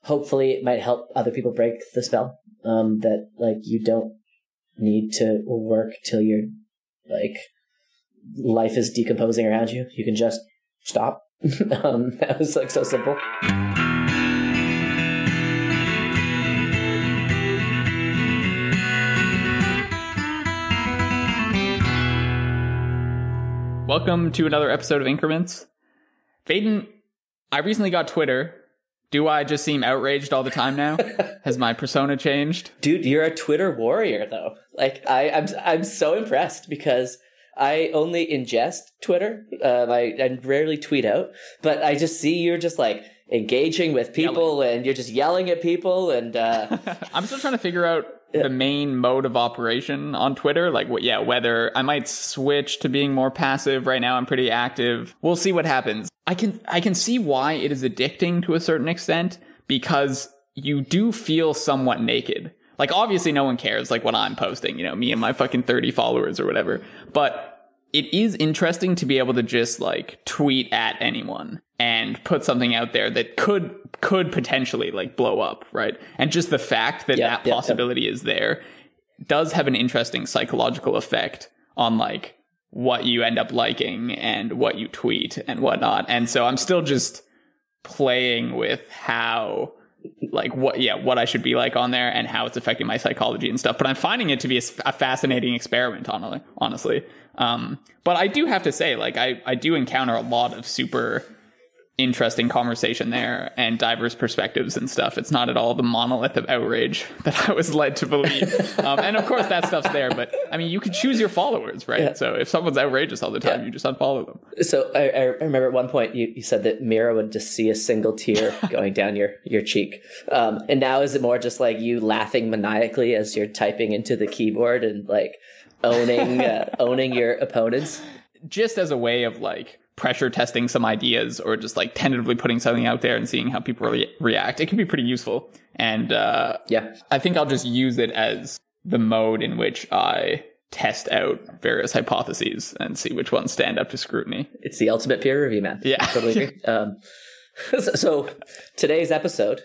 hopefully it might help other people break the spell. That like you don't need to work till you're like life is decomposing around you. You can just stop. That was like so simple. Welcome to another episode of Increments. Vaden, I recently got Twitter. Do I just seem outraged all the time now? Has my persona changed? Dude, you're a Twitter warrior, though. Like, I'm so impressed because I only ingest Twitter. I rarely tweet out, but I just see you're just like engaging with people and you're just yelling at people. And I'm still trying to figure out the main mode of operation on Twitter. Like, whether I might switch to being more passive. Right now, I'm pretty active. We'll see what happens. I can see why it is addicting to a certain extent, because you do feel somewhat naked. Like, obviously no one cares, like, what I'm posting, you know, me and my fucking 30 followers or whatever. But it is interesting to be able to just, like, tweet at anyone and put something out there that could potentially, like, blow up, right? And just the fact that that possibility is there does have an interesting psychological effect on, like, what you end up liking and what you tweet and whatnot. And so I'm still just playing with how, like, what I should be like on there and how it's affecting my psychology and stuff. But I'm finding it to be a fascinating experiment, honestly. But I do have to say, like, I do encounter a lot of super interesting conversation there and diverse perspectives and stuff. It's not at all the monolith of outrage that I was led to believe. And of course that stuff's there, but I mean, you can choose your followers, right? Yeah. So if someone's outrageous all the time, you just unfollow them. So I remember at one point you said that Mira would just see a single tear going down your cheek. And now is it more just like you laughing maniacally as you're typing into the keyboard and like owning your opponents? Just as a way of like pressure testing some ideas or just like tentatively putting something out there and seeing how people react. It can be pretty useful. And I think I'll just use it as the mode in which I test out various hypotheses and see which ones stand up to scrutiny. It's the ultimate peer review, man. Yeah. I totally agree. So today's episode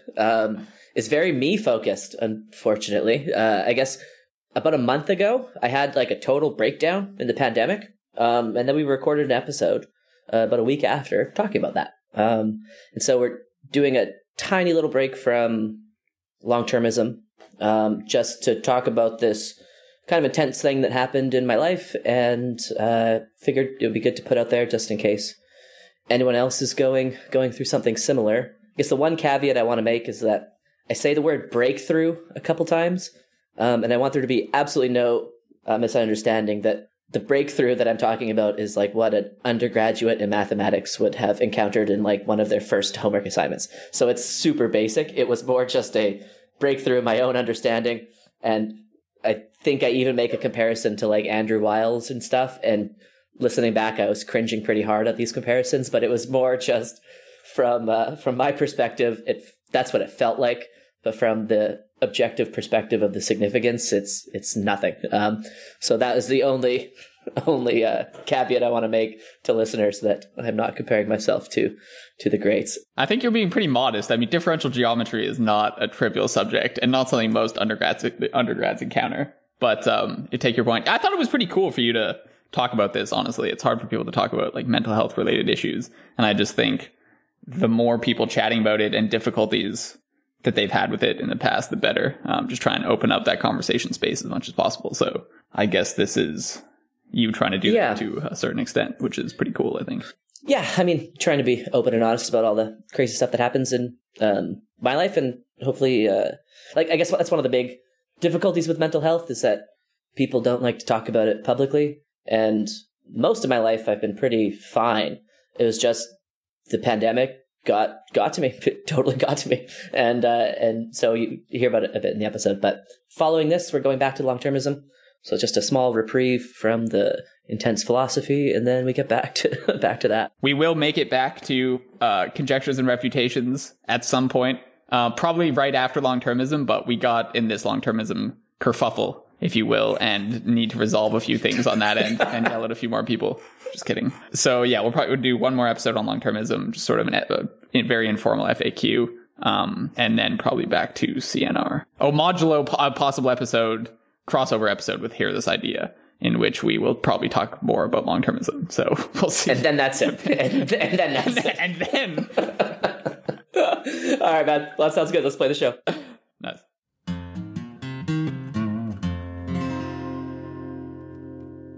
is very me focused, unfortunately. I guess about a month ago, I had like a total breakdown in the pandemic. And then we recorded an episode about a week after talking about that. And so we're doing a tiny little break from long-termism just to talk about this kind of intense thing that happened in my life, and figured it would be good to put out there just in case anyone else is going through something similar. I guess the one caveat I want to make is that I say the word breakthrough a couple times, and I want there to be absolutely no misunderstanding that the breakthrough that I'm talking about is like what an undergraduate in mathematics would have encountered in like one of their first homework assignments. So it's super basic. It was more just a breakthrough in my own understanding. And I think I even make a comparison to like Andrew Wiles and stuff. And listening back, I was cringing pretty hard at these comparisons, but it was more just from my perspective, that's what it felt like. But from the objective perspective of the significance, it's nothing. So that is the only caveat I want to make to listeners, that I'm not comparing myself to the greats. I think you're being pretty modest. I mean, differential geometry is not a trivial subject and not something most undergrads encounter. But you take your point. I thought it was pretty cool for you to talk about this, honestly. It's hard for people to talk about like mental health related issues. And I just think the more people chatting about it and difficulties that they've had with it in the past, the better. Just try and open up that conversation space as much as possible. So I guess this is you trying to do that to a certain extent, which is pretty cool, I think. Yeah, I mean, trying to be open and honest about all the crazy stuff that happens in my life, and hopefully, like, I guess that's one of the big difficulties with mental health is that people don't like to talk about it publicly. And most of my life, I've been pretty fine. It was just the pandemic got to me. It totally got to me. And so you hear about it a bit in the episode. But following this, we're going back to long-termism. So it's just a small reprieve from the intense philosophy, and then we get back to that. We will make it back to conjectures and refutations at some point, probably right after long-termism, but we got in this long-termism kerfuffle, if you will, and need to resolve a few things on that end and yell at a few more people. Just kidding. So yeah, we'll probably do one more episode on long-termism, just sort of a very informal FAQ. and then probably back to CNR. Oh, modulo a possible episode, crossover episode with Hear This Idea, in which we will probably talk more about long-termism. So we'll see. And then that's it. And then that's it. And then. All right, man. Well, that sounds good. Let's play the show. Nice.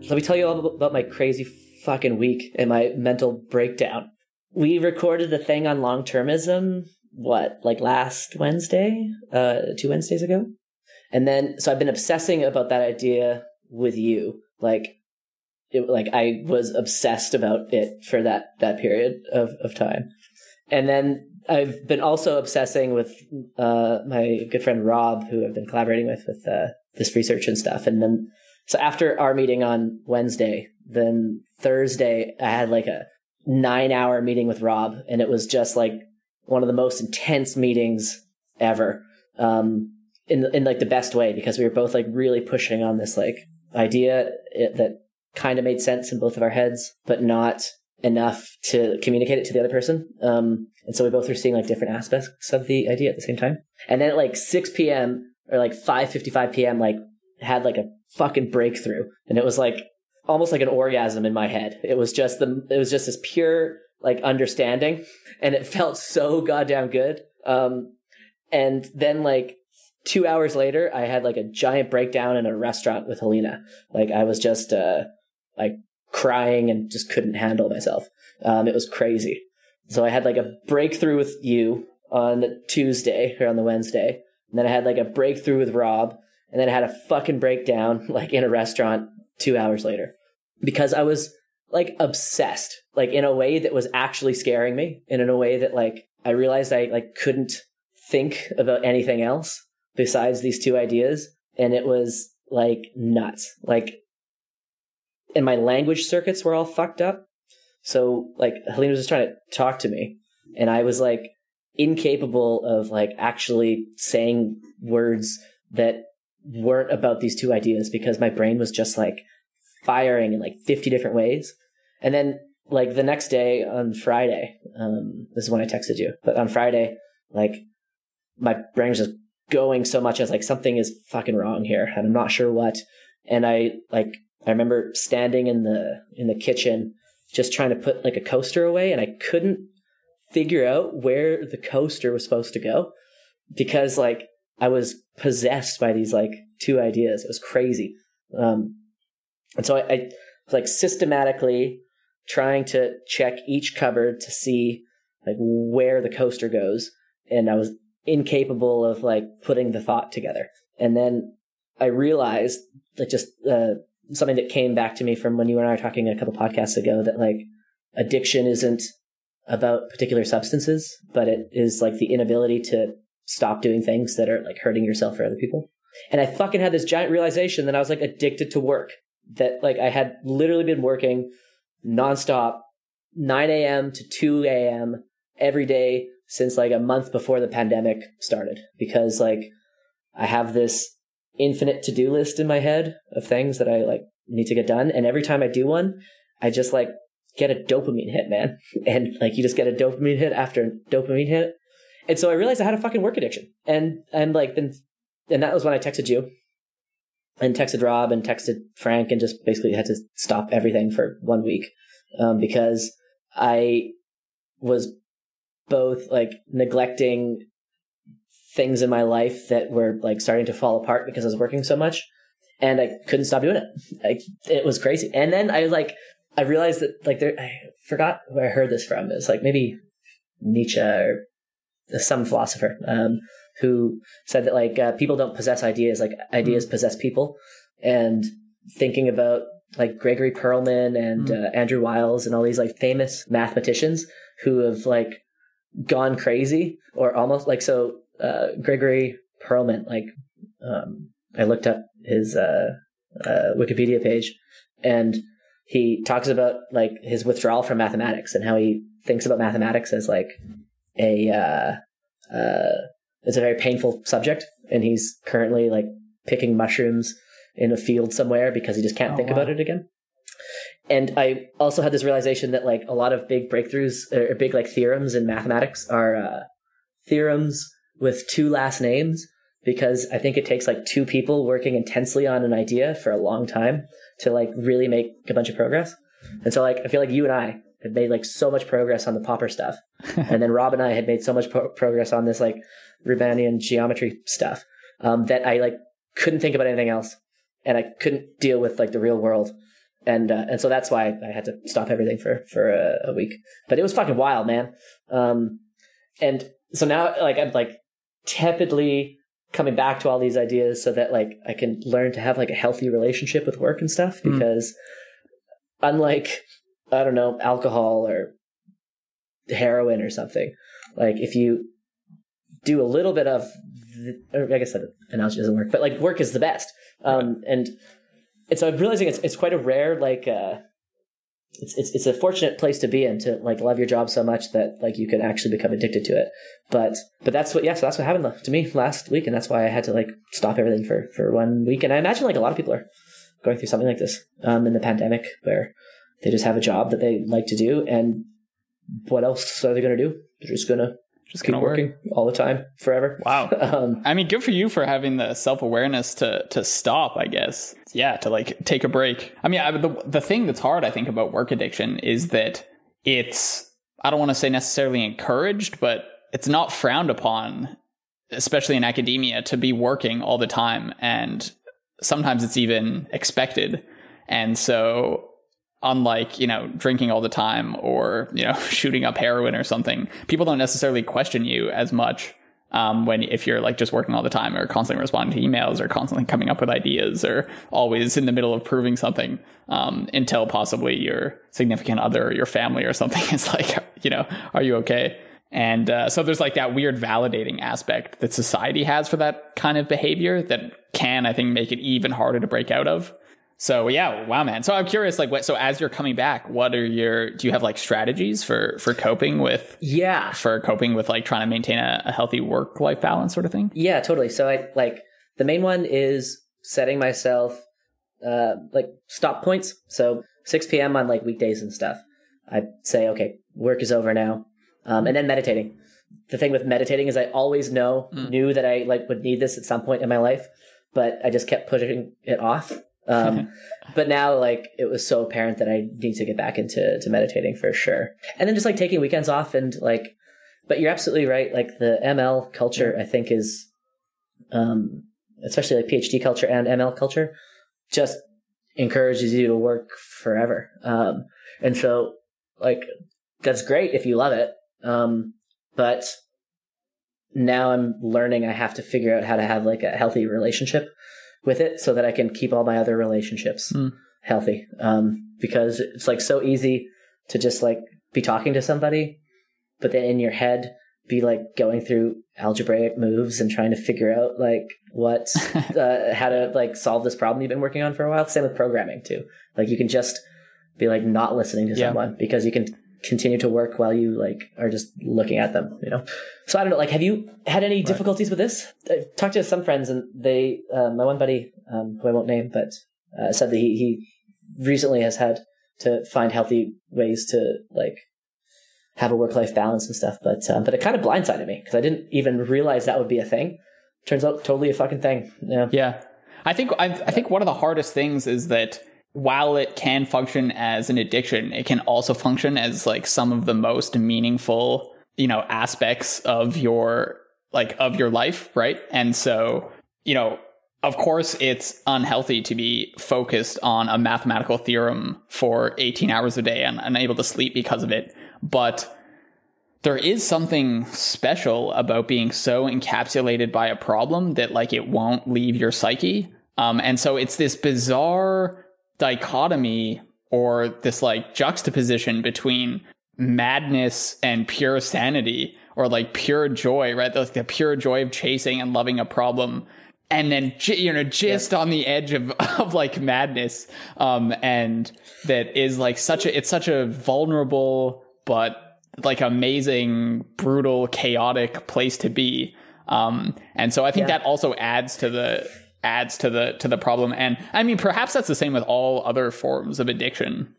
Let me tell you all about my crazy fucking week and my mental breakdown. We recorded the thing on long-termism, last Wednesday? 2 Wednesdays ago? And then, so I've been obsessing about that idea with you. I was obsessed about it for that period of time. And then I've been also obsessing with my good friend Rob, who I've been collaborating with this research and stuff. And then, so after our meeting on Wednesday, then Thursday, I had like a 9-hour meeting with Rob, and it was just like one of the most intense meetings ever, in like the best way, because we were both like really pushing on this like idea that kind of made sense in both of our heads, but not enough to communicate it to the other person. And so we both were seeing like different aspects of the idea at the same time. And then at like 6 p.m. or like 5:55 p.m., like had like a fucking breakthrough, and it was like almost like an orgasm in my head. It was just this pure like understanding, and it felt so goddamn good. And then like 2 hours later, I had like a giant breakdown in a restaurant with Helena. Like I was just like crying and just couldn't handle myself. It was crazy. So I had like a breakthrough with you on the Tuesday or on the Wednesday, and then I had like a breakthrough with Rob, and then I had a fucking breakdown like in a restaurant 2 hours later, because I was like obsessed, like in a way that was actually scaring me, and in a way that like I realized I like couldn't think about anything else besides these two ideas. And it was like nuts. Like, and my language circuits were all fucked up. So like Helena was just trying to talk to me, and I was like incapable of like actually saying words that weren't about these two ideas, because my brain was just like firing in like 50 different ways. And then like the next day on Friday, this is when I texted you, but on Friday, like my brain was just going so much as like something is fucking wrong here, and I'm not sure what. And I remember standing in the kitchen just trying to put like a coaster away, and I couldn't figure out where the coaster was supposed to go, because like I was possessed by these like two ideas. It was crazy. And so I was like systematically trying to check each cupboard to see like where the coaster goes, and I was incapable of like putting the thought together. And then I realized like just something that came back to me from when you and I were talking a couple podcasts ago, that like addiction isn't about particular substances, but it is like the inability to stop doing things that are like hurting yourself or other people. And I fucking had this giant realization that I was like addicted to work, that like I had literally been working nonstop 9 a.m. to 2 a.m. every day since like a month before the pandemic started, because like I have this infinite to-do list in my head of things that I like need to get done. And every time I do one, I just like get a dopamine hit, man. And like you just get a dopamine hit after a dopamine hit. And so I realized I had a fucking work addiction. And that was when I texted you and texted Rob and texted Frank, and just basically had to stop everything for 1 week, because I was both like neglecting things in my life that were like starting to fall apart because I was working so much, and I couldn't stop doing it. It was crazy. And then I realized that like I forgot where I heard this from. It was like maybe Nietzsche or some philosopher, who said that like people don't possess ideas, like ideas possess people. And thinking about like Gregory Perelman and Andrew Wiles and all these like famous mathematicians who have like gone crazy, or almost like, so Gregory Perelman, like I looked up his Wikipedia page, and he talks about like his withdrawal from mathematics and how he thinks about mathematics as like it's a very painful subject, and he's currently like picking mushrooms in a field somewhere because he just can't think about it again. And I also had this realization that like a lot of big breakthroughs or big like theorems in mathematics are theorems with 2 last names because I think it takes like 2 people working intensely on an idea for a long time to like really make a bunch of progress. And so like I feel like you and I had made like so much progress on the Popper stuff, and then Rob and I had made so much progress on this like Riemannian geometry stuff that I like couldn't think about anything else, and I couldn't deal with like the real world, and so that's why I had to stop everything for a week. But it was fucking wild, man. And so now like I'm like tepidly coming back to all these ideas so that like I can learn to have like a healthy relationship with work and stuff, because unlike, I don't know, alcohol or heroin or something, like if you do a little bit of, or I guess that analogy doesn't work, but like work is the best. And so I'm realizing it's quite a rare, like, it's a fortunate place to be in, to like love your job so much that like you can actually become addicted to it. But that's what, so that's what happened to me last week. And that's why I had to like stop everything for 1 week. And I imagine like a lot of people are going through something like this, in the pandemic, where they just have a job that they like to do. And what else are they going to do? They're just going to keep working all the time forever. Wow. I mean, good for you for having the self-awareness to stop, I guess. Yeah, to like take a break. I mean, the thing that's hard, I think, about work addiction is that it's, I don't want to say necessarily encouraged, but it's not frowned upon, especially in academia, to be working all the time. And sometimes it's even expected. And so unlike, drinking all the time or, shooting up heroin or something, people don't necessarily question you as much if you're like just working all the time or constantly responding to emails or constantly coming up with ideas or always in the middle of proving something, until possibly your significant other or your family or something is like, are you okay? And so there's like that weird validating aspect that society has for that kind of behavior that can, I think, make it even harder to break out of. So yeah, wow, man. So I'm curious, like, so as you're coming back, do you have like strategies for coping with? Yeah. For coping with like trying to maintain a healthy work-life balance sort of thing? Yeah, totally. So I like, the main one is setting myself like stop points. So 6 p.m. on like weekdays and stuff, I say, okay, work is over now. And then meditating. The thing with meditating is I always knew that I like would need this at some point in my life, but I just kept pushing it off. But now like it was so apparent that I need to get back into meditating for sure. And then just like taking weekends off and like, but you're absolutely right. Like the ML culture, I think is, especially like PhD culture and ML culture, just encourages you to work forever. And so like, that's great if you love it. But now I'm learning I have to figure out how to have like a healthy relationship with it so that I can keep all my other relationships healthy. Because it's like so easy to just like be talking to somebody, but then in your head be like going through algebraic moves and trying to figure out like how to like solve this problem you've been working on for a while. Same with programming too. Like you can just be like not listening to someone because you can continue to work while you like are just looking at them, So I don't know, like, have you had any difficulties with this? I've talked to some friends and they, my one buddy, who I won't name, but said that he recently has had to find healthy ways to like have a work-life balance and stuff. But it kind of blindsided me because I didn't even realize that would be a thing. Turns out totally a fucking thing. Yeah. I think one of the hardest things is that while it can function as an addiction, it can also function as like some of the most meaningful, aspects of your life, right? And so, of course it's unhealthy to be focused on a mathematical theorem for 18 hours a day and unable to sleep because of it. But there is something special about being so encapsulated by a problem that like it won't leave your psyche. And so it's this bizarre dichotomy or this like juxtaposition between madness and pure sanity or like pure joy, right? The pure joy of chasing and loving a problem. And then, just on the edge of like madness. And that is like it's such a vulnerable, but like amazing, brutal, chaotic place to be. And so I think that also adds to the problem. And I mean, perhaps that's the same with all other forms of addiction.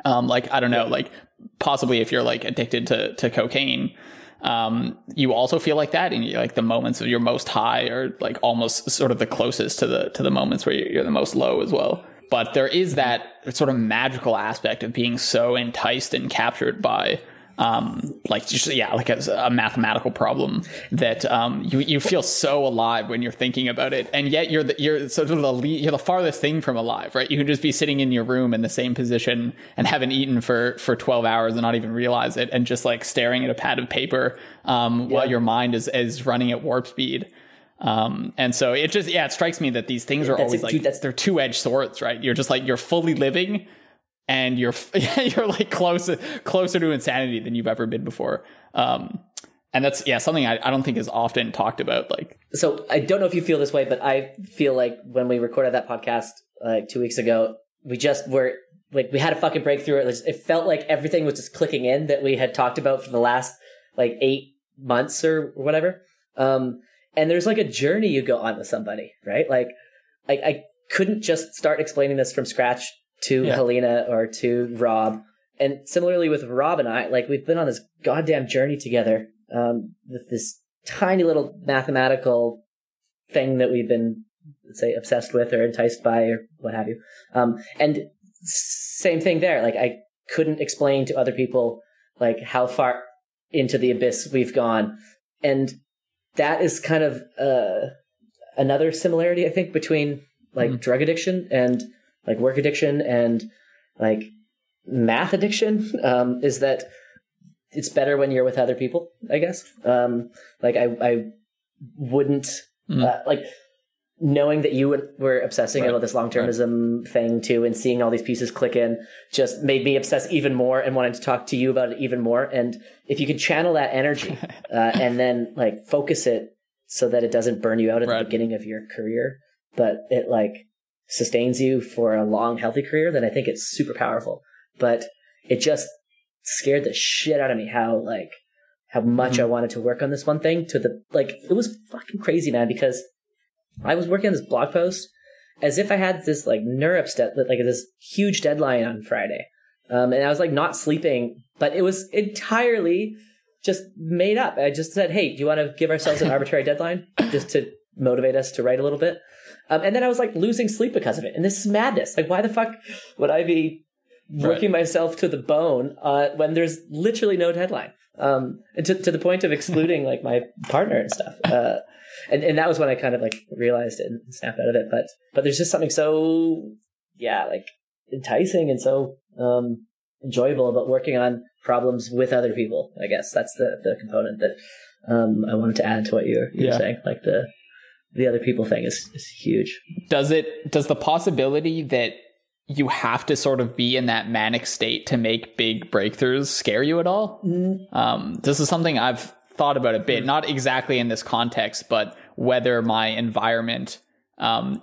Like, I don't know, like possibly if you're like addicted to cocaine, You also feel like that in like the moments of your most high are like almost sort of the closest to the moments where you're the most low as well. But there is that sort of magical aspect of being so enticed and captured by like just, like a mathematical problem that you feel so alive when you're thinking about it, and yet you're sort of you're the farthest thing from alive, right? You can just be sitting in your room in the same position and haven't eaten for 12 hours and not even realize it, and just like staring at a pad of paper while your mind is running at warp speed. And so it just it strikes me that these things are always they're two-edged swords, right? You're just like you're fully living, and you're like closer to insanity than you've ever been before. And that's something I don't think is often talked about. Like, so I don't know if you feel this way, but I feel like when we recorded that podcast like 2 weeks ago, we just were like, we had a fucking breakthrough. It felt like everything was just clicking in that we had talked about for the last like 8 months or whatever. And there's like a journey you go on with somebody, right? Like I couldn't just start explaining this from scratch to Helena or to Rob. And similarly with Rob and I, like we've been on this goddamn journey together with this tiny little mathematical thing that we've been, let's say, obsessed with or enticed by or what have you. And same thing there. Like I couldn't explain to other people like how far into the abyss we've gone. And that is kind of another similarity, I think, between like drug addiction and like work addiction and like math addiction, is that it's better when you're with other people, I guess. Like I wouldn't like knowing that you were obsessing about this long-termism thing too, and seeing all these pieces click in just made me obsess even more and wanted to talk to you about it even more. And if you could channel that energy and then like focus it so that it doesn't burn you out at the beginning of your career, but it like sustains you for a long, healthy career, then I think it's super powerful. But it just scared the shit out of me how much I wanted to work on this one thing it was fucking crazy, man, because I was working on this blog post as if I had this like this huge deadline on Friday. And I was like not sleeping, but it was entirely just made up. I just said, hey, do you want to give ourselves an arbitrary deadline just to motivate us to write a little bit? And then I was like losing sleep because of it. And this is madness. Like, why the fuck would I be working myself to the bone when there's literally no deadline? And to the point of excluding like my partner and stuff. And that was when I kind of like realized it and snapped out of it. But there's just something so, like enticing and so enjoyable about working on problems with other people. I guess that's the component that I wanted to add to what you're saying. Like the other people thing is huge. Does the possibility that you have to sort of be in that manic state to make big breakthroughs scare you at all? This is something I've thought about a bit, not exactly in this context, but whether my environment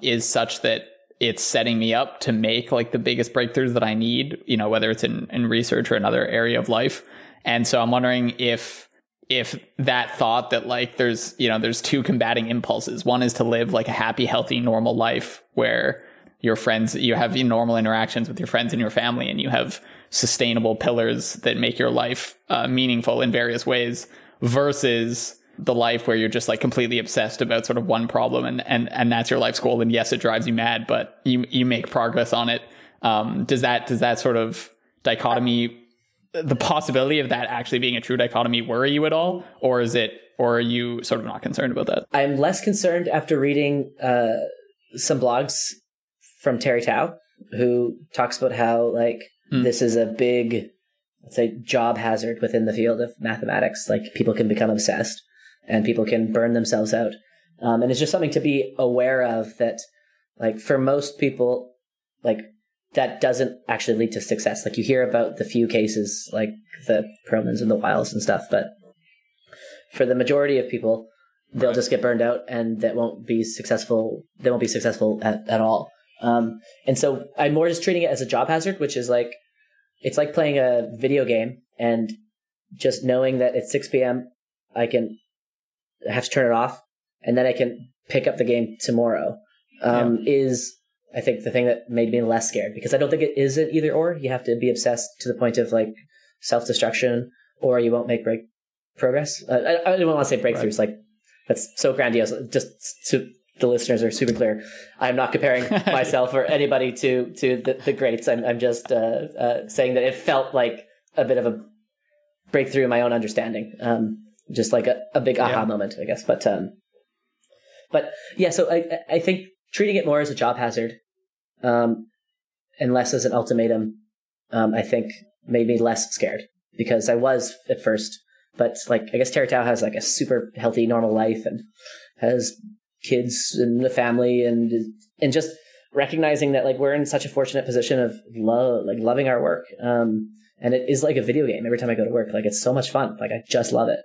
is such that it's setting me up to make like the biggest breakthroughs that I need, whether it's in research or another area of life. And so I'm wondering if that thought that like there's two combating impulses. One is to live like a happy, healthy, normal life where you have normal interactions with your friends and your family, and you have sustainable pillars that make your life meaningful in various ways, versus the life where you're just like completely obsessed about sort of one problem and that's your life's goal. And yes, it drives you mad, but you make progress on it. Does that sort of dichotomy, the possibility of that actually being a true dichotomy, worry you at all? Or are you sort of not concerned about that? I'm less concerned after reading some blogs from Terry Tao, who talks about how like this is a big, let's say, job hazard within the field of mathematics. Like people can become obsessed and people can burn themselves out. And it's just something to be aware of, that like for most people, like that doesn't actually lead to success. Like you hear about the few cases like the Perlmans and the Wiles and stuff, but for the majority of people, they'll just get burned out and that won't be successful. They won't be successful at all. And so I'm more just treating it as a job hazard, which is like, it's like playing a video game and just knowing that at 6 p.m. I have to turn it off and then I can pick up the game tomorrow, is I think the thing that made me less scared, because I don't think it is an either or. You have to be obsessed to the point of like self-destruction, or you won't make progress. I don't want to say breakthroughs, like that's so grandiose. Just to the listeners are super clear. I'm not comparing myself or anybody to the greats. I'm just saying that it felt like a bit of a breakthrough in my own understanding. Just like a big aha moment, I guess. But yeah, so I think treating it more as a job hazard, and less as an ultimatum, I think made me less scared, because I was at first, but like, I guess Teruel has like a super healthy, normal life and has kids and a family, and just recognizing that like we're in such a fortunate position of loving our work. And it is like a video game every time I go to work. Like, it's so much fun. Like, I just love it.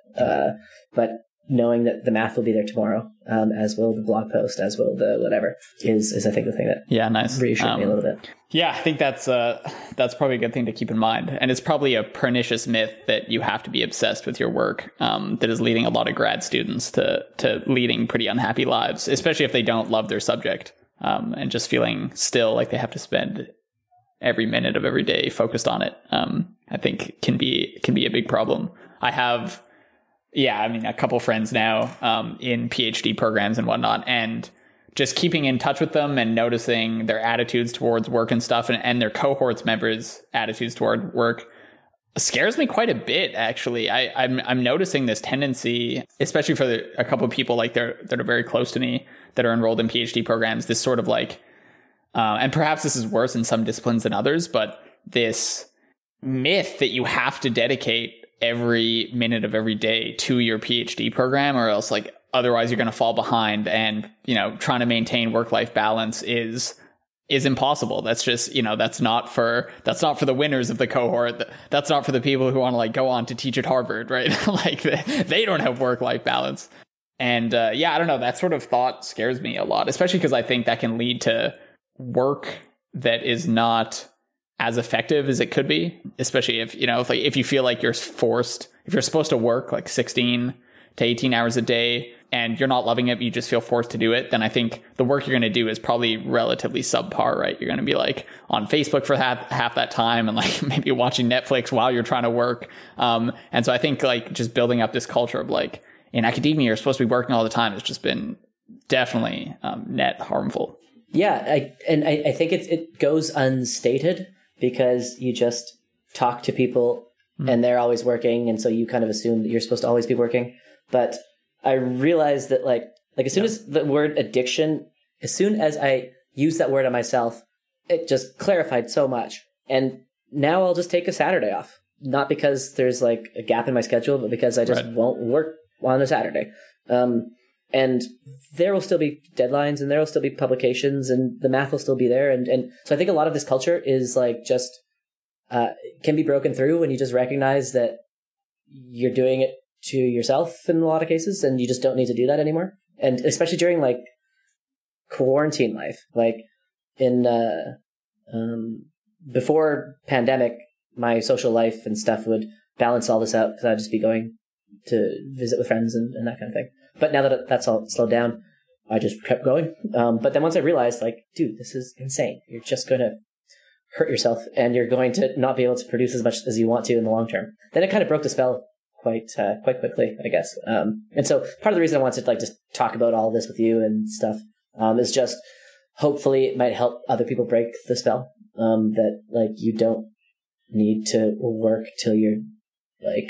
But knowing that the math will be there tomorrow, as will the blog post, as will the whatever, is I think the thing that reassured me a little bit. Yeah, I think that's probably a good thing to keep in mind. And it's probably a pernicious myth that you have to be obsessed with your work, that is leading a lot of grad students to leading pretty unhappy lives, especially if they don't love their subject, and just feeling still like they have to spend every minute of every day focused on it. I think can be a big problem. I have, a couple friends now in PhD programs and whatnot, and just keeping in touch with them and noticing their attitudes towards work and stuff, and their cohorts members' attitudes toward work scares me quite a bit, actually. I'm noticing this tendency, especially for a couple of people that are very close to me that are enrolled in PhD programs, this sort of like, and perhaps this is worse in some disciplines than others, but this myth that you have to dedicate every minute of every day to your PhD program, or else like otherwise you're going to fall behind, and trying to maintain work-life balance is impossible. That's just, that's not for the winners of the cohort. That's not for the people who want to like go on to teach at Harvard, right? Like they don't have work-life balance. And I don't know, that sort of thought scares me a lot, especially because I think that can lead to work that is not as effective as it could be, especially if you feel like you're forced, if you're supposed to work like 16 to 18 hours a day and you're not loving it, but you just feel forced to do it, then I think the work you're going to do is probably relatively subpar, right? You're going to be like on Facebook for half that time and like maybe watching Netflix while you're trying to work. And so I think like just building up this culture of like, in academia, you're supposed to be working all the time. It's just been definitely net harmful. Yeah, I think it goes unstated because you just talk to people and they're always working, and so you kind of assume that you're supposed to always be working. But I realized that like as soon as the word addiction, as soon as I used that word on myself, it just clarified so much. And now I'll just take a Saturday off, not because there's like a gap in my schedule, but because I just won't work on a Saturday. And there will still be deadlines, and there will still be publications, and the math will still be there. And so I think a lot of this culture is like just can be broken through when you just recognize that you're doing it to yourself in a lot of cases, and you just don't need to do that anymore. And especially during like quarantine life, like in before pandemic, my social life and stuff would balance all this out because I'd just be going to visit with friends and that kind of thing. But now that that's all slowed down, I just kept going. But then once I realized, like, dude, this is insane. You're just going to hurt yourself, and you're going to not be able to produce as much as you want to in the long term. Then it kind of broke the spell quite quickly, I guess. And so part of the reason I wanted to like just talk about all this with you and stuff is just hopefully it might help other people break the spell. That like you don't need to work till you're like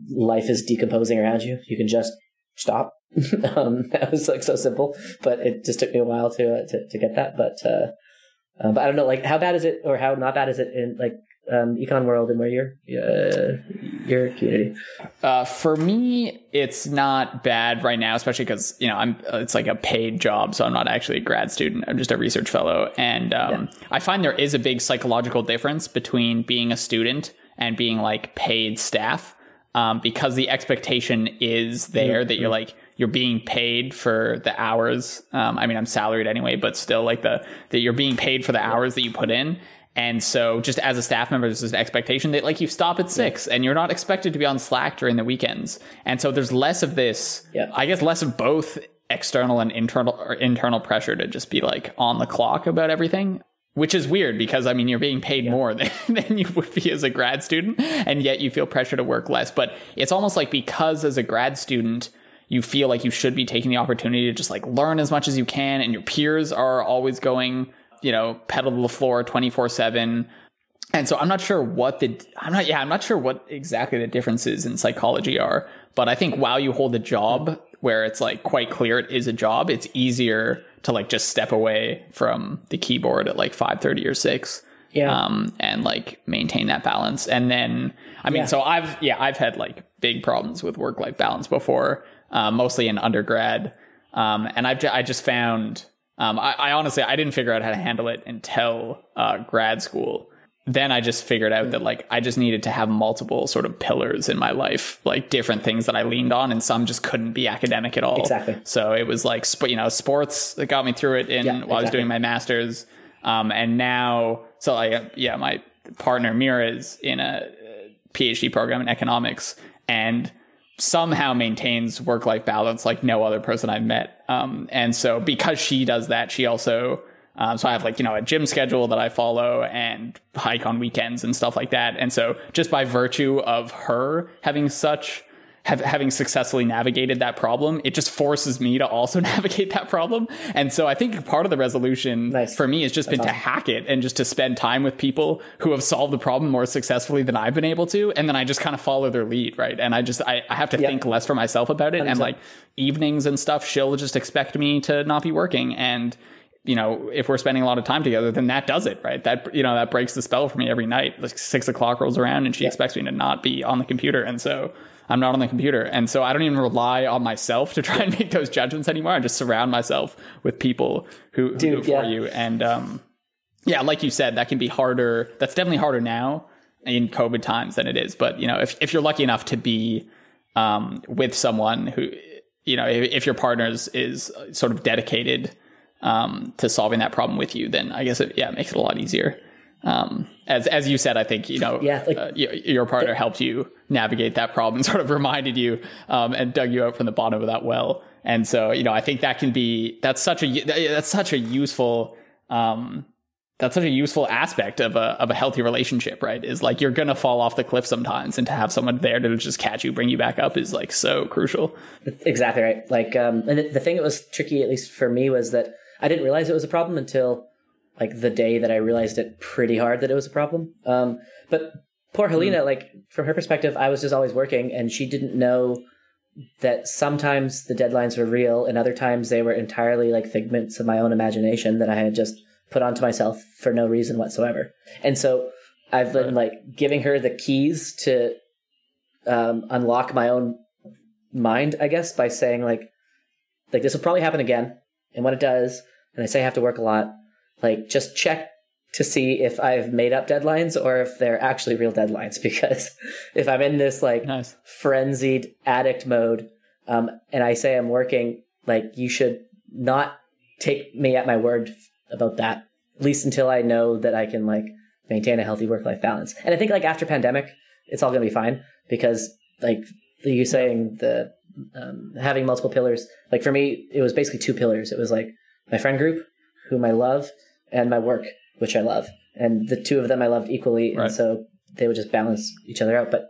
life is decomposing around you. You can just stop. That was like so simple, but it just took me a while to get that. But I don't know, like how bad is it, or how not bad is it in like econ world and where your community? For me, it's not bad right now, especially because it's like a paid job, so I'm not actually a grad student. I'm just a research fellow, and I find there is a big psychological difference between being a student and being like paid staff. Because the expectation is there that you're being paid for the hours. I'm salaried anyway, but still like that you're being paid for the hours that you put in. And so just as a staff member, there's an expectation that like you stop at 6 and you're not expected to be on Slack during the weekends. And so there's less of this, I guess less of both external and internal pressure to just be like on the clock about everything. which is weird because, I mean, you're being paid more than you would be as a grad student, and yet you feel pressure to work less. But it's almost like because as a grad student, you feel like you should be taking the opportunity to just like learn as much as you can, and your peers are always going, you know, pedal to the floor 24/7. And so I'm not sure what exactly the differences in psychology are, but I think while you hold a job where it's like quite clear it is a job, it's easier to like just step away from the keyboard at like 5:30 or 6. And like maintain that balance. And then, I mean, so I've had like big problems with work-life balance before, mostly in undergrad. And I just found, I honestly, I didn't figure out how to handle it until grad school. Then I just figured out that like I just needed to have multiple sort of pillars in my life, like different things that I leaned on, and some just couldn't be academic at all. Exactly. So it was like, sports that got me through it while I was doing my master's. And now, so my partner Mira is in a PhD program in economics and somehow maintains work-life balance like no other person I've met. And so because she does that, she also, so I have like, you know, a gym schedule that I follow and hike on weekends and stuff like that. And so just by virtue of her having having successfully navigated that problem, it just forces me to also navigate that problem. And so I think part of the resolution for me has just been to hack it and just to spend time with people who have solved the problem more successfully than I've been able to. And then I just kind of follow their lead, right? And I have to think less for myself about it. 100%. And like evenings and stuff, she'll just expect me to not be working. And, you know, if we're spending a lot of time together, then that does it, right? That, you know, that breaks the spell for me every night. Like 6 o'clock rolls around and she expects me to not be on the computer. And so I'm not on the computer. And so I don't even rely on myself to try and make those judgments anymore. I just surround myself with people who do it for you. And like you said, that can be harder. That's definitely harder now in COVID times than it is. But, you know, if you're lucky enough to be with someone who, you know, if your partner is sort of dedicated to solving that problem with you, then I guess it makes it a lot easier. As you said, I think, you know, your partner helped you navigate that problem, sort of reminded you and dug you out from the bottom of that well. And so, you know, I think that's such a useful aspect of a healthy relationship, right? Is like you're going to fall off the cliff sometimes, and to have someone there to just catch you, bring you back up is like so crucial. Exactly right. Like, and the thing that was tricky, at least for me, was that I didn't realize it was a problem until like the day that I realized it pretty hard that it was a problem. But poor Helena, like from her perspective, I was just always working, and she didn't know that sometimes the deadlines were real and other times they were entirely like figments of my own imagination that I had just put onto myself for no reason whatsoever. And so I've been like giving her the keys to unlock my own mind, I guess, by saying like this will probably happen again. And when it does, and I say I have to work a lot, like just check to see if I've made up deadlines or if they're actually real deadlines. Because if I'm in this like frenzied addict mode, and I say I'm working, like you should not take me at my word about that, at least until I know that I can like maintain a healthy work-life balance. And I think like after pandemic, it's all going to be fine, because like you saying the having multiple pillars, like for me, it was basically 2 pillars. It was like my friend group, whom I love, and my work, which I love. And the 2 of them I loved equally. Right. And so they would just balance each other out. But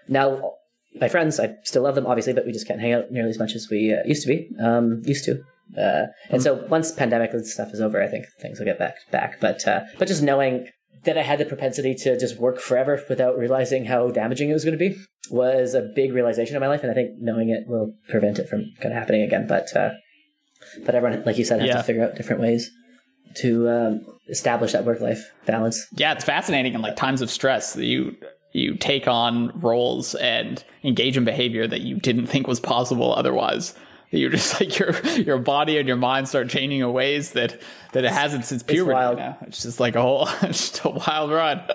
now my friends, I still love them, obviously, but we just can't hang out nearly as much as we used to. And so once pandemic and stuff is over, I think things will get back. But just knowing that I had the propensity to just work forever without realizing how damaging it was going to be was a big realization in my life. And I think knowing it will prevent it from kind of happening again. But everyone, like you said, has to figure out different ways to establish that work-life balance. Yeah, it's fascinating. In like times of stress, you take on roles and engage in behavior that you didn't think was possible otherwise. You're just like your body and your mind start changing in ways that it hasn't since puberty. It's wild. You know? It's just like just a wild ride.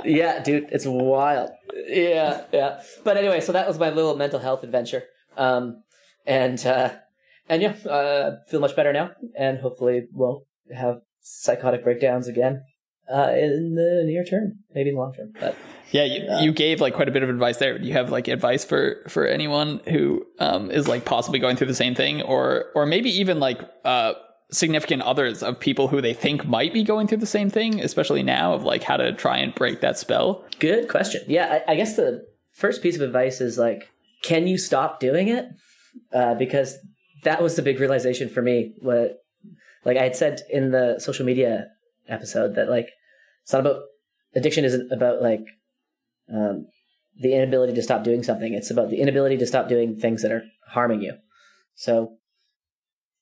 Yeah, dude, it's wild. Yeah. But anyway, so that was my little mental health adventure. And feel much better now, and hopefully won't have psychotic breakdowns again in the near term, maybe in the long term. But yeah, you gave like quite a bit of advice there. Do you have like advice for anyone who is like possibly going through the same thing, or maybe even like significant others of people who they think might be going through the same thing, especially now, of like how to try and break that spell? Good question. Yeah, I guess the first piece of advice is like, can you stop doing it? Because that was the big realization for me. What, like I had said in the social media episode, that like it's not about addiction. Isn't about like the inability to stop doing something. It's about the inability to stop doing things that are harming you. So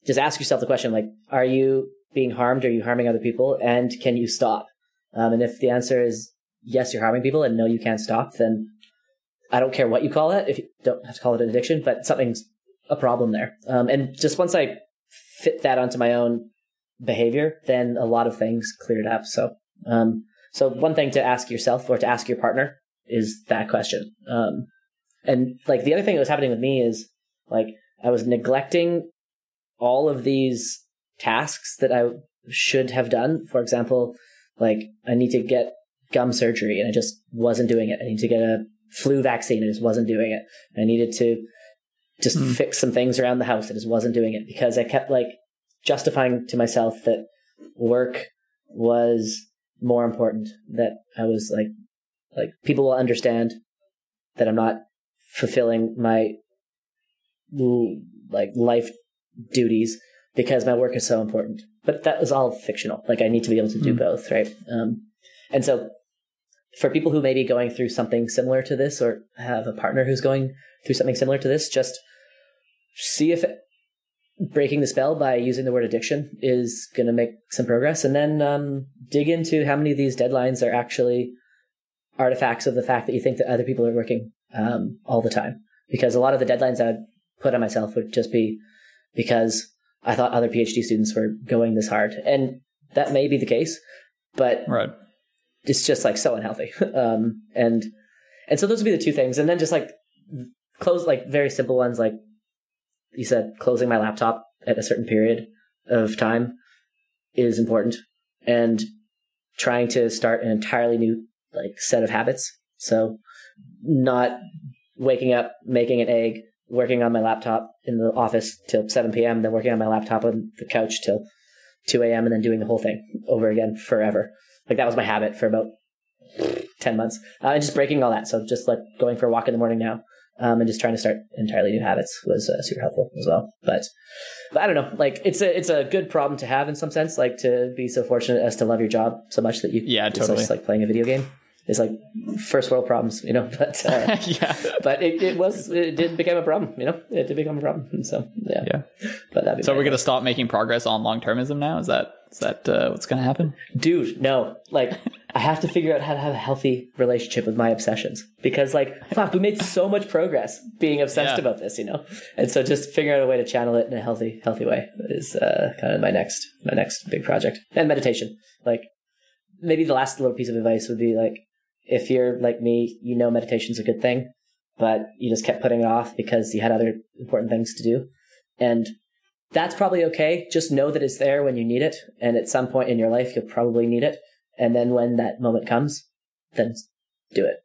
just ask yourself the question, like, are you being harmed? Are you harming other people? And can you stop? And if the answer is yes, you're harming people, and no, you can't stop, then I don't care what you call it. If you don't have to call it an addiction, but something's a problem there. And just once I fit that onto my own behavior, then a lot of things cleared up. So, so one thing to ask yourself or to ask your partner is that question. And like the other thing that was happening with me is like I was neglecting all of these tasks that I should have done. For example, like I need to get gum surgery and I just wasn't doing it. I need to get a flu vaccine. I just wasn't doing it. I needed to just fix some things around the house. I just wasn't doing it because I kept like justifying to myself that work was more important, that I was like people will understand that I'm not fulfilling my like life duties because my work is so important. But that was all fictional. Like I need to be able to do both, right? And so for people who may be going through something similar to this or have a partner who's going through something similar to this, just see if breaking the spell by using the word addiction is going to make some progress, and then dig into how many of these deadlines are actually artifacts of the fact that you think that other people are working all the time. Because a lot of the deadlines I would put on myself would just be because I thought other PhD students were going this hard. And that may be the case, but it's just like so unhealthy. And so those would be the two things. And then just like close, like very simple ones, like you said, closing my laptop at a certain period of time is important, and trying to start an entirely new like set of habits. So not waking up, making an egg, working on my laptop in the office till 7 p.m., then working on my laptop on the couch till 2 a.m., and then doing the whole thing over again forever. Like that was my habit for about 10 months. And just breaking all that. So just like going for a walk in the morning now, and just trying to start entirely new habits was super helpful as well. But I don't know, like it's a good problem to have in some sense, like to be so fortunate as to love your job so much that you totally. It's like playing a video game. It's like first world problems, you know, but but it did become a problem, you know, it did become a problem. And so, yeah. But so we're going to stop making progress on long-termism now. Is that what's going to happen? Dude, no, like I have to figure out how to have a healthy relationship with my obsessions, because like, fuck, we made so much progress being obsessed about this, you know? And so just figuring out a way to channel it in a healthy way is kind of my next big project. And meditation. Like maybe the last little piece of advice would be like, if you're like me, you know meditation's a good thing, but you just kept putting it off because you had other important things to do. And that's probably okay. Just know that it's there when you need it. And at some point in your life, you'll probably need it. And then when that moment comes, then do it.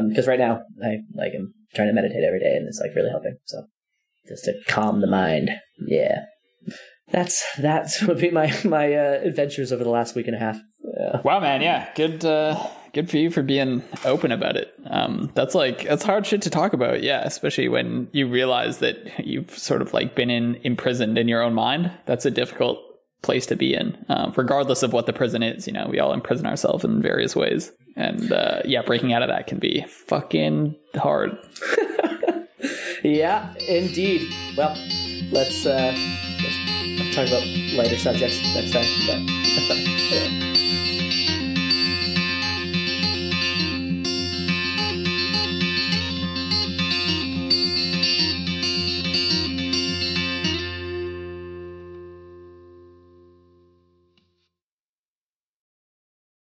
Because right now, I like am trying to meditate every day, and it's like really helping. So just to calm the mind. Yeah. That would be my adventures over the last week and a half. Yeah. Wow, man. Yeah. Good for you for being open about it. That's hard shit to talk about. Yeah. Especially when you realize that you've sort of like been imprisoned in your own mind. That's a difficult place to be in, regardless of what the prison is. You know, we all imprison ourselves in various ways. And breaking out of that can be fucking hard. Yeah, indeed. Well, let's talk about lighter subjects next time. But,